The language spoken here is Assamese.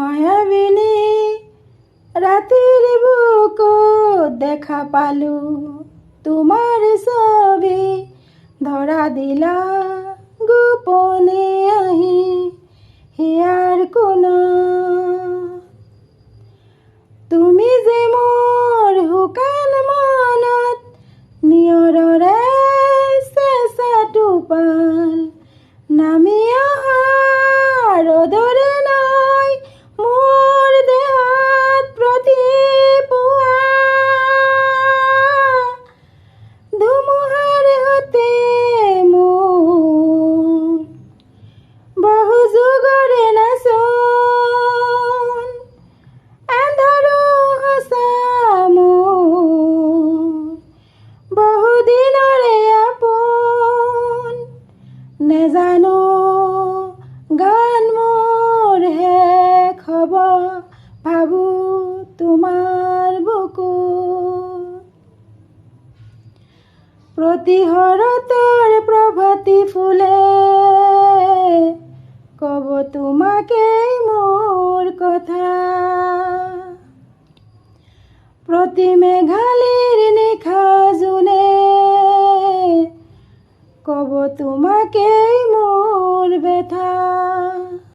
মায়াবিনী ৰাতিৰ বুকুত দেখা পালো তোমাৰ ছবি ধৰা দিলা গোপনে আহি হিয়াৰ কোণত তুমি যে মোৰ শুকান মনত নিয়ৰৰে চেঁচা টোপাল নামি অহা ৰ'দৰে নাই মোৰ দেহত প্ৰতিপুৱা ধুমুহাৰ সতে মোৰ বহু যুগৰে নাচোন আন্ধাৰো সঁচা মোৰ বহুদিনৰে আপোন নেজানো গান মোৰ শেষ হ'ব ভাবো তোমাৰ বুকুত প্ৰতিহৰতৰ প্ৰভাতী ফুলে কব তোমাকেই মোৰ কথা প্ৰতি মেঘালী